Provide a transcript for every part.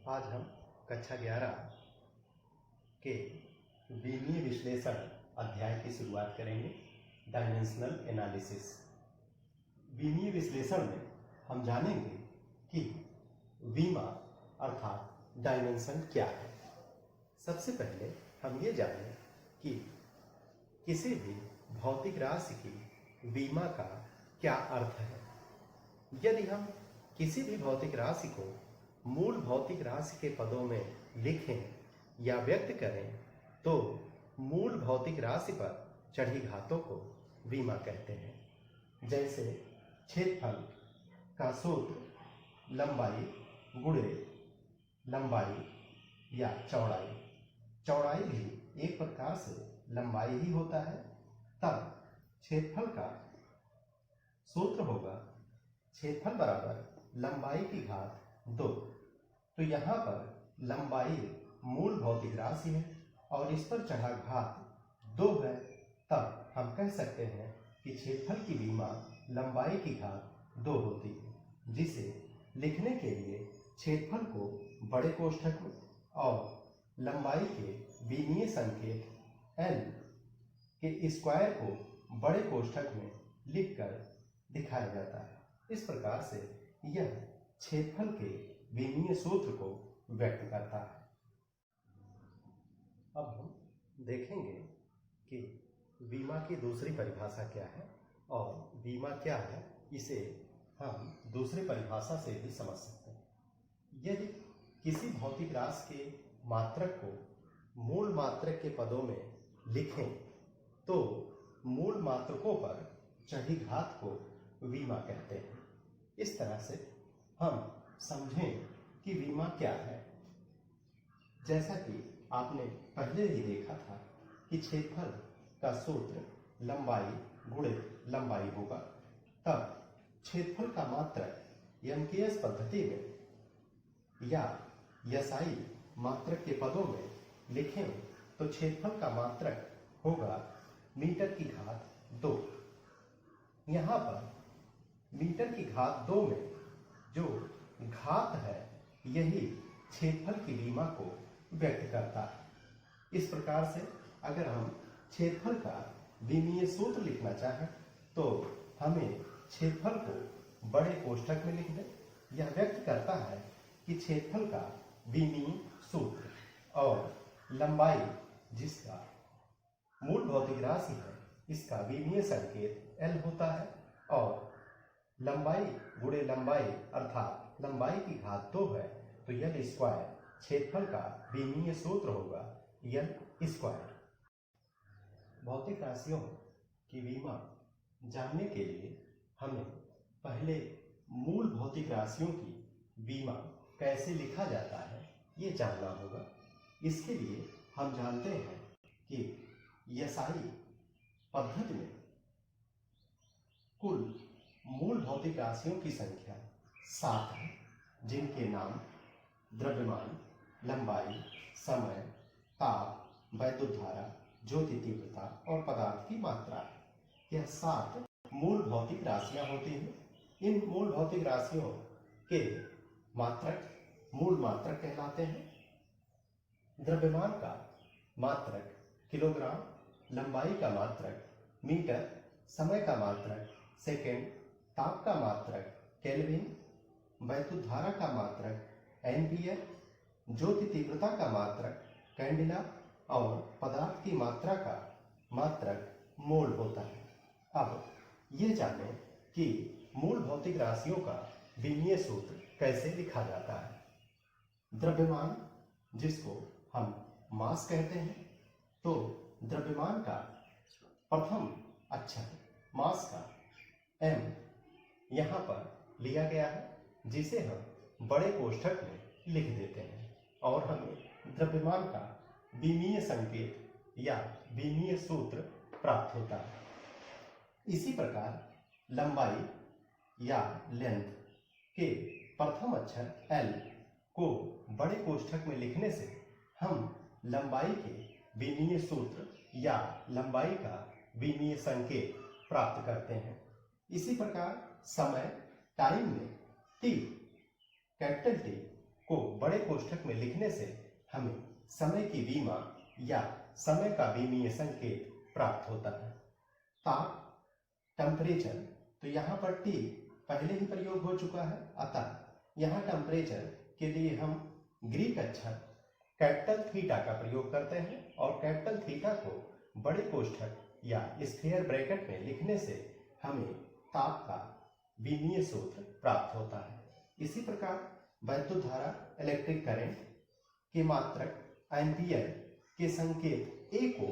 आज हम कक्षा 11 के विमीय विश्लेषण अध्याय की शुरुआत करेंगे। Dimensional analysis. विमीय विश्लेषण में हम जानेंगे कि विमा अर्थात डायमेंशन क्या है। सबसे पहले हम ये जानें कि किसी भी भौतिक राशि की विमा का क्या अर्थ है। यदि हम किसी भी भौतिक राशि को मूल भौतिक राशि के पदों में लिखें या व्यक्त करें तो मूल भौतिक राशि पर चढ़ी घातों को विमा कहते हैं। जैसे क्षेत्रफल का सूत्र लंबाई गुणे लंबाई या चौड़ाई। चौड़ाई भी एक प्रकार से लंबाई ही होता है। तब क्षेत्रफल का सूत्र होगा क्षेत्रफल बराबर लंबाई की घात 2। तो यहाँ पर लंबाई मूल भौतिक राशि है और इस पर चढ़ा घात 2 है। तब हम कह सकते हैं कि क्षेत्रफल की विमा लंबाई की घात 2 होती है, जिसे लिखने के लिए क्षेत्रफल को बड़े कोष्ठक में और लंबाई के विमीय संकेत L के स्क्वायर को बड़े कोष्ठक में लिखकर दिखाया जाता है। इस प्रकार से यह क्षेत्रफल के विमीय सूत्र को व्यक्त करता है। अब हम देखेंगे कि विमा की दूसरी परिभाषा क्या है और विमा क्या है, इसे हम दूसरी परिभाषा से भी समझ सकते हैं। यदि किसी भौतिक राशि के मात्रक को मूल मात्रक के पदों में लिखें तो मूल मात्रकों पर चढ़ी घात को विमा कहते हैं। इस तरह से हम समझें कि विमा क्या है। जैसा कि आपने पहले ही देखा था कि क्षेत्रफल का सूत्र लंबाई गुणे लंबाई होगा। तब क्षेत्रफल का मात्रक एमकेएस पद्धति में या एसआई मात्रक के पदों में लिखें तो क्षेत्रफल का मात्रक होगा मीटर की घात 2। यहाँ पर मीटर की घात 2 में जो घात है यही क्षेत्रफल की विमा को व्यक्त करता है। इस प्रकार से अगर हम क्षेत्रफल का विमीय सूत्र लिखना चाहें तो हमें क्षेत्रफल को बड़े कोष्ठक में लिख दें। यह व्यक्त करता है कि क्षेत्रफल का विमीय सूत्र और लंबाई जिसका मूल भौतिक राशि है इसका विमीय संकेत L होता है और लंबाई गुणे लंबाई अर्थात लंबाई की घात 2 है तो L स्क्वायर क्षेत्रफल का विमीय सूत्र होगा L स्क्वायर। भौतिक राशियों की विमा जानने के लिए हमें पहले मूल भौतिक राशियों की विमा कैसे लिखा जाता है ये जानना होगा। इसके लिए हम जानते हैं कि एसआई पद्धति में कुल मूल भौतिक राशियों की संख्या 7 है, जिनके नाम द्रव्यमान, लंबाई, समय, ताप, वैद्युत धारा, ज्योति तीव्रता और पदार्थ की मात्रा है। यह 7 मूल भौतिक राशियां होती हैं। इन मूल भौतिक राशियों के मात्रक मूल मात्रक कहलाते हैं। द्रव्यमान का मात्रक किलोग्राम, लंबाई का मात्रक मीटर, समय का मात्रक सेकेंड, ताप का मात्रक केल्विन, वैद्युत धारा का मात्रक एम्पियर, ज्योति तीव्रता का मात्रक कैंडिला और पदार्थ की मात्रा का मात्रक मोल होता है। अब ये जानें कि मूल भौतिक राशियों का विमीय सूत्र कैसे लिखा जाता है। द्रव्यमान जिसको हम मास कहते हैं, तो द्रव्यमान का प्रथम अक्षर मास का m यहाँ पर लिया गया है, जिसे हम बड़े कोष्ठक में लिख देते हैं और हमें द्रव्यमान का विमीय संकेत या विमीय सूत्र प्राप्त होता है। इसी प्रकार लंबाई या लेंथ के प्रथम अक्षर L को बड़े कोष्ठक में लिखने से हम लंबाई के विमीय सूत्र या लंबाई का विमीय संकेत प्राप्त करते हैं। इसी प्रकार समय टाइम में T कैपिटल T को बड़े कोष्ठक में लिखने से हमें समय की विमा या समय का विमीय संकेत प्राप्त होता है। ताप, टेम्परेचर, तो यहाँ पर टी पहले ही प्रयोग हो चुका है, अतः यहाँ टेम्परेचर के लिए हम ग्रीक अक्षर कैपिटल थीटा का प्रयोग करते हैं और कैपिटल थीटा को बड़े कोष्ठक या स्क्वायर ब्रैकेट में लिखने से हमें ताप का विमीय सूत्र प्राप्त होता है। इसी प्रकार वैद्युत धारा, इलेक्ट्रिक करंट के मात्रक एम्पियर के संकेत ए को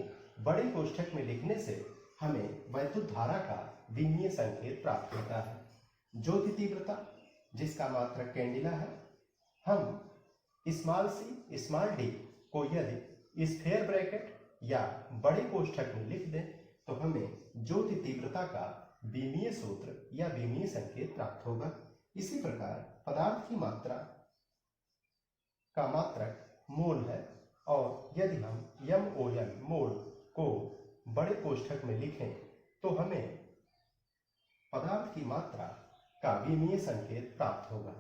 बड़े कोष्ठक में लिखने से हमें वैद्युत धारा का विमीय संकेत प्राप्त होता है। ज्योति तीव्रता, जिसका मात्रक कैंडिला है, हम स्मॉल सी स्मॉल डी को यदि स्क्वायर ब्रैकेट या बड़े कोष्ठक में लिख दें तो हमें ज्योति तीव्रता का विमीय सूत्र या विमीय संकेत प्राप्त होगा। इसी प्रकार पदार्थ की मात्रा का मात्रक मोल है और यदि हम MOL मोल को बड़े कोष्ठक में लिखें तो हमें पदार्थ की मात्रा का विमीय संकेत प्राप्त होगा।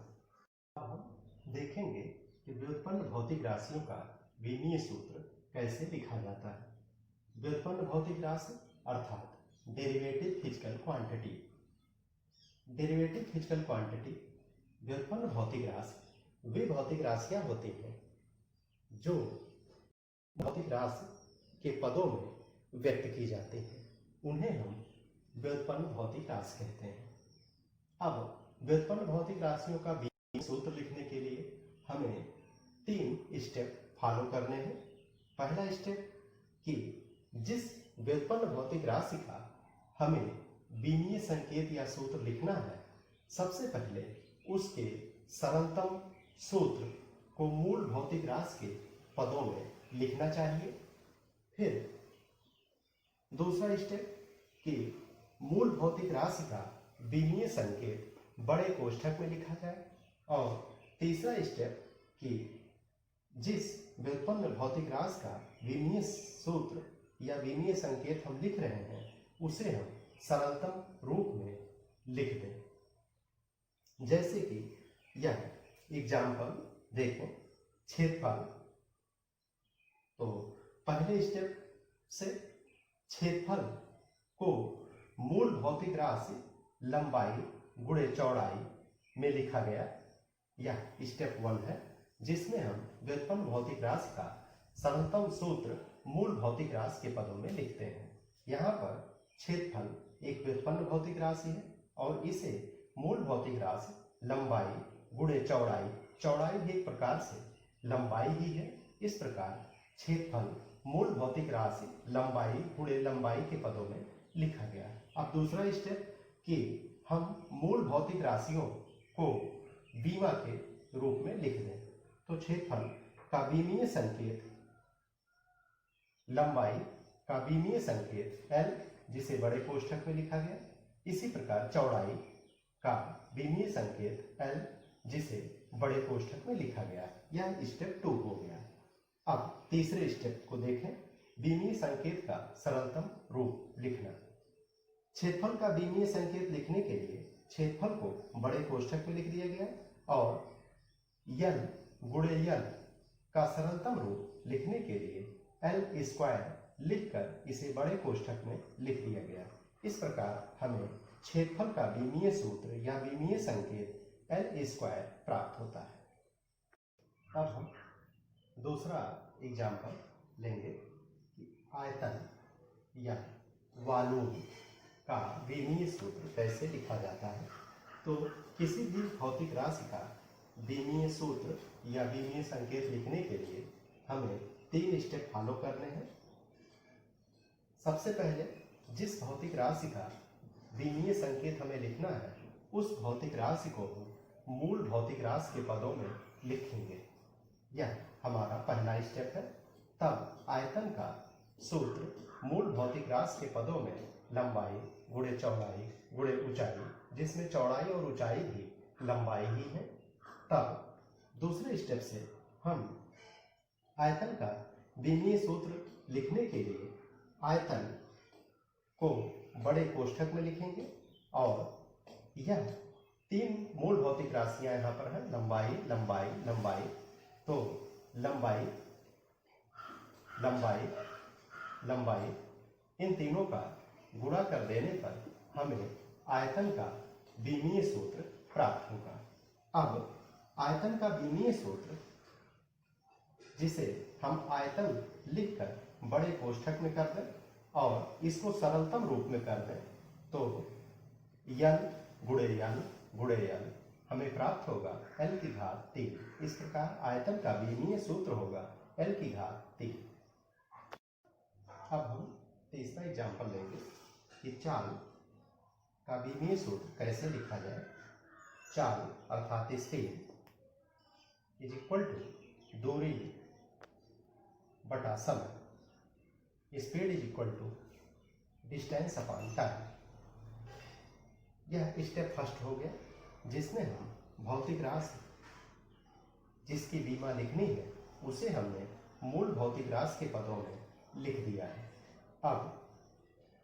अब हम देखेंगे कि व्युत्पन्न भौतिक राशियों का विमीय सूत्र कैसे लिखा जाता है। व्युत्पन्न भौतिक राशि अर्थात derivative physical quantity. Derivative physical quantity व्युत्पन्न भौतिक राशि वे भौतिक राशियां होती हैं जो भौतिक राशि के पदों में व्यक्त की जाती हैं, उन्हें हम व्युत्पन्न भौतिक राशि कहते हैं। अब व्युत्पन्न भौतिक राशियों का विमीय सूत्र लिखने के लिए हमें 3 स्टेप फॉलो करने हैं। पहला स्टेप कि जिस व्युत्पन्न भौतिक राशि का हमें विमीय संकेत या सूत्र लिखना है, सबसे पहले उसके सरलतम सूत्र को मूल भौतिक राशि के पदों में लिखना चाहिए। फिर दूसरा स्टेप कि मूल भौतिक राशि का विमीय संकेत बड़े कोष्ठक में लिखा जाए और तीसरा स्टेप कि जिस व्युत्पन्न भौतिक राशि का विमीय सूत्र या विमीय संकेत हम लिख रहे हैं उसे हम सरलतम रूप में लिख दें। जैसे कि यह एग्जाम्पल देखें, क्षेत्रफल। तो पहले स्टेप से क्षेत्रफल को मूल भौतिक राशि लंबाई गुणे चौड़ाई में लिखा गया। यह स्टेप 1 है जिसमें हम व्युत्पन्न भौतिक राशि का सरलतम सूत्र मूल भौतिक राशि के पदों में लिखते हैं। यहाँ पर क्षेत्रफल एक व्युत्पन्न भौतिक राशि है और इसे मूल भौतिक राशि लंबाई गुणे चौड़ाई, चौड़ाई भी एक प्रकार से लंबाई ही है, इस प्रकार क्षेत्रफल मूल भौतिक राशि लंबाई गुणे लंबाई के पदों में लिखा गया। अब दूसरा स्टेप कि हम मूल भौतिक राशियों को विमा के रूप में लिख दें। तो क्षेत्रफल का विमीय संकेत लंबाई का विमीय संकेत L, जिसे बड़े कोष्ठक में लिखा गया। इसी प्रकार चौड़ाई का विमीय संकेत L, जिसे बड़े कोष्ठक में लिखा गया। यह स्टेप 2 हो गया। अब तीसरे स्टेप को देखें, विमीय संकेत का सरलतम रूप लिखना। क्षेत्रफल का विमीय संकेत लिखने के लिए क्षेत्रफल को बड़े कोष्ठक में लिख दिया गया और L गुणे L का सरलतम रूप लिखने के लिए L स्क्वायर लिखकर इसे बड़े कोष्ठक में लिख दिया गया। इस प्रकार हमें क्षेत्रफल का विमीय सूत्र या विमीय संकेत L स्क्वायर प्राप्त होता है। अब हम दूसरा एग्जाम्पल लेंगे कि आयतन या वॉल्यूम का विमीय सूत्र कैसे लिखा जाता है। तो किसी भी भौतिक राशि का विमीय सूत्र या विमीय संकेत लिखने के लिए हमें 3 स्टेप फॉलो करने हैं। सबसे पहले जिस भौतिक राशि का विमीय संकेत हमें लिखना है उस भौतिक राशि को हम मूल भौतिक राशि के पदों में लिखेंगे। यह हमारा पहला स्टेप है। तब आयतन का सूत्र मूल भौतिक राशि के पदों में लंबाई गुणे चौड़ाई गुणे ऊंचाई, जिसमें चौड़ाई और ऊंचाई भी लंबाई ही है। तब दूसरे स्टेप से हम आयतन का विमीय सूत्र लिखने के लिए आयतन को बड़े कोष्ठक में लिखेंगे और यह तीन मूल भौतिक राशियां यहाँ पर हैं, लंबाई लंबाई लंबाई। तो लंबाई लंबाई लंबाई इन तीनों का गुणा कर देने पर हमें आयतन का विमीय सूत्र प्राप्त होगा। अब आयतन का विमीय सूत्र, जिसे हम आयतन लिखकर बड़े कोष्ठक में कर दें और इसको सरलतम रूप में कर दें, तो यन गुणे यल हमें प्राप्त होगा L की घात 3। इस प्रकार आयतन का विमीय सूत्र होगा L की घात 3। अब हम तीसरा एग्जाम्पल लेंगे कि चाल का विमीय सूत्र कैसे लिखा जाए। चाल अर्थात स्पीड इज इक्वल टू दूरी बटा समय। Speed is equal to distance upon time. यह स्टेप फर्स्ट हो गया, जिसमें हम भौतिक राशि जिसकी विमा लिखनी है उसे हमने मूल भौतिक राशि के पदों में लिख दिया है। अब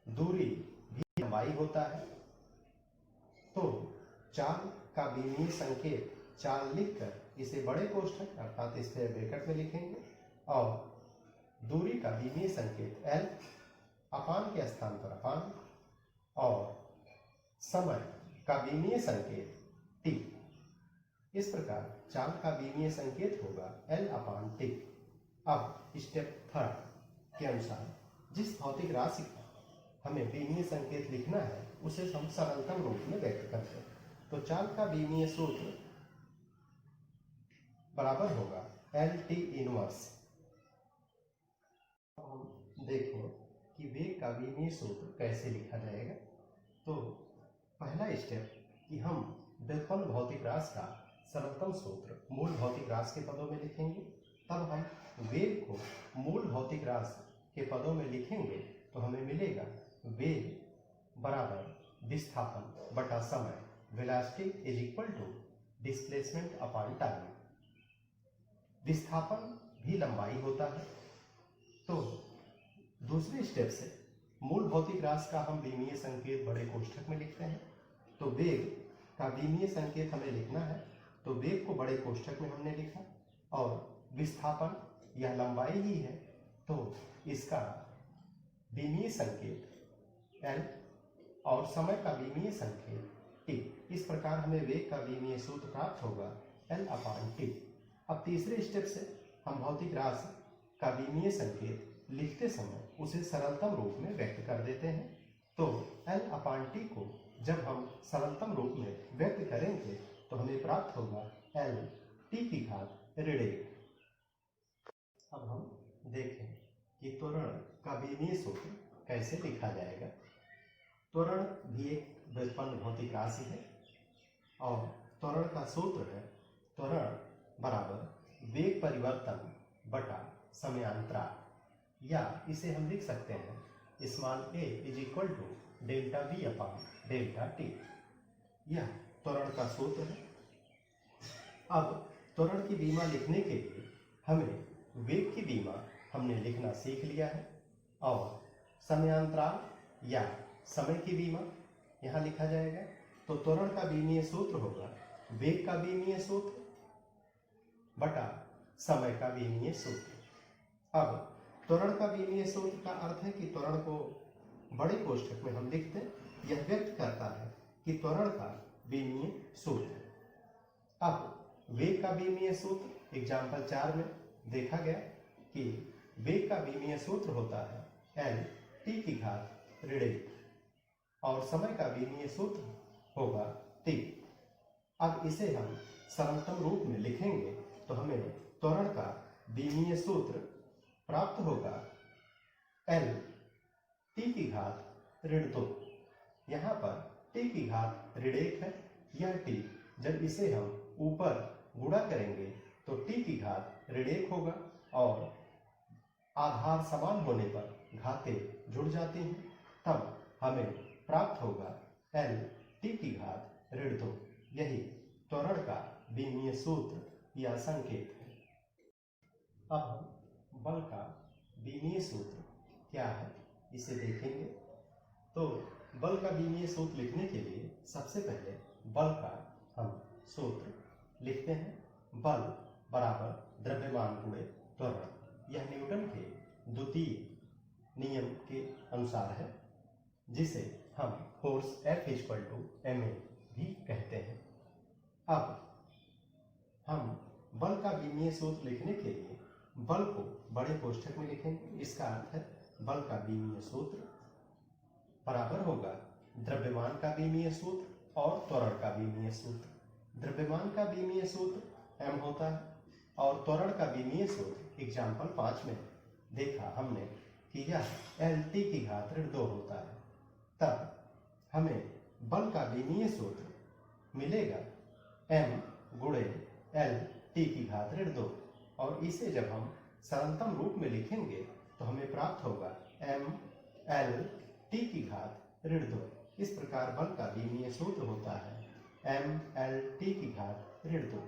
दूरी भी लंबाई होता है, तो चाल का विमीय संकेत चाल लिखकर इसे बड़े कोष्ठक अर्थात स्क्वायर ब्रैकेट में लिखेंगे और दूरी का विमीय संकेत L, अपान के स्थान पर अपान, और समय का विमीय संकेत T। इस प्रकार चाल का विमीय संकेत होगा L अपान T। अब स्टेप थर्ड के अनुसार जिस भौतिक राशि का हमें विमीय संकेत लिखना है उसे हम सरलतम रूप में व्यक्त करते हैं। तो चाल का विमीय सूत्र बराबर होगा LT इनवर्स। अब हम देखें कि वेग का विमीय सूत्र कैसे लिखा जाएगा। तो पहला स्टेप कि हम व्युत्पन्न भौतिक राशि का सरलतम सूत्र मूल भौतिक राशि के पदों में लिखेंगे। तब हम वेग को मूल भौतिक राशि के पदों में लिखेंगे तो हमें मिलेगा वेग बराबर विस्थापन बटा समय, velocity is equal to displacement upon time. विस्थापन भी लंबाई होता है, तो दूसरे स्टेप से मूल भौतिक राशि का हम विमीय संकेत बड़े कोष्ठक में लिखते हैं। तो वेग का विमीय संकेत हमें लिखना है, तो वेग को बड़े कोष्ठक में हमने लिखा और विस्थापन यह लंबाई ही है, तो इसका विमीय संकेत L और समय का विमीय संकेत T। इस प्रकार हमें वेग का विमीय सूत्र प्राप्त होगा L अपान T। अब तीसरे स्टेप से हम भौतिक राशि का विमीय संकेत लिखते समय उसे सरलतम रूप में व्यक्त कर देते हैं। तो L अपान T को जब हम सरलतम रूप में व्यक्त करेंगे तो हमें प्राप्त होगा L T की घात ऋण 1। अब हम देखें कि त्वरण का विमीय सूत्र कैसे लिखा जाएगा। त्वरण भी एक व्युत्पन्न भौतिक राशि है और त्वरण का सूत्र है त्वरण बराबर वेग परिवर्तन बटा समयांतराल, या इसे हम लिख सकते हैं small a is equal to delta v upon delta t। यह त्वरण का सूत्र है। अब त्वरण की विमा लिखने के लिए हमें वेग की विमा हमने लिखना सीख लिया है और समयांतराल या समय की विमा यहाँ लिखा जाएगा। तो त्वरण का विमीय सूत्र होगा वेग का विमीय सूत्र बटा समय का विमीय सूत्र। अब त्वरण का विमीय सूत्र का अर्थ है कि त्वरण को बड़े कोष्ठक में हम लिखते हैं, यह व्यक्त करता है कि त्वरण का विमीय सूत्र। अब वेग का विमीय सूत्र एग्जाम्पल 4 में देखा गया कि वेग का विमीय सूत्र होता है L T की घात ऋण 1 और समय का विमीय सूत्र होगा T। अब इसे हम सरलतम रूप में लिखेंगे तो हमें त्वरण का विमीय सूत्र प्राप्त होगा L T की घात ऋण 2। यहाँ पर T की घात ऋण 1 है। यह T जब इसे हम ऊपर गुणा करेंगे तो T की घात ऋण 1 होगा और आधार समान होने पर घातें जुड़ जाती हैं, तब हमें प्राप्त होगा L T की घात ऋण 2। यही त्वरण का विमीय सूत्र या संकेत है। अब हम बल का विमीय सूत्र क्या है इसे देखेंगे। तो बल का विमीय सूत्र लिखने के लिए सबसे पहले बल का हम सूत्र लिखते हैं। बल बराबर द्रव्यमान गुणे त्वरण। यह न्यूटन के द्वितीय नियम के अनुसार है, जिसे हम फोर्स F = ma भी कहते हैं। अब हम बल का बीमीय सूत्र लिखने के लिए बल को बड़े कोष्ठक में लिखेंगे। इसका अर्थ है बल का बीमीय सूत्र बराबर होगा द्रव्यमान का बीमीय सूत्र और त्वरण का बीमीय सूत्र। द्रव्यमान का बीमीय सूत्र m होता है और त्वरण का बीमीय सूत्र एग्जाम्पल 5 में देखा हमने कि यह Lt⁻2 होता है। तब हमें बल का बीमीय सूत्र मिलेगा m गुणे Lt⁻2 और इसे जब हम सरलतम रूप में लिखेंगे तो हमें प्राप्त होगा mLt⁻2। इस प्रकार बल का बीमीय सूत्र होता है mLt⁻2।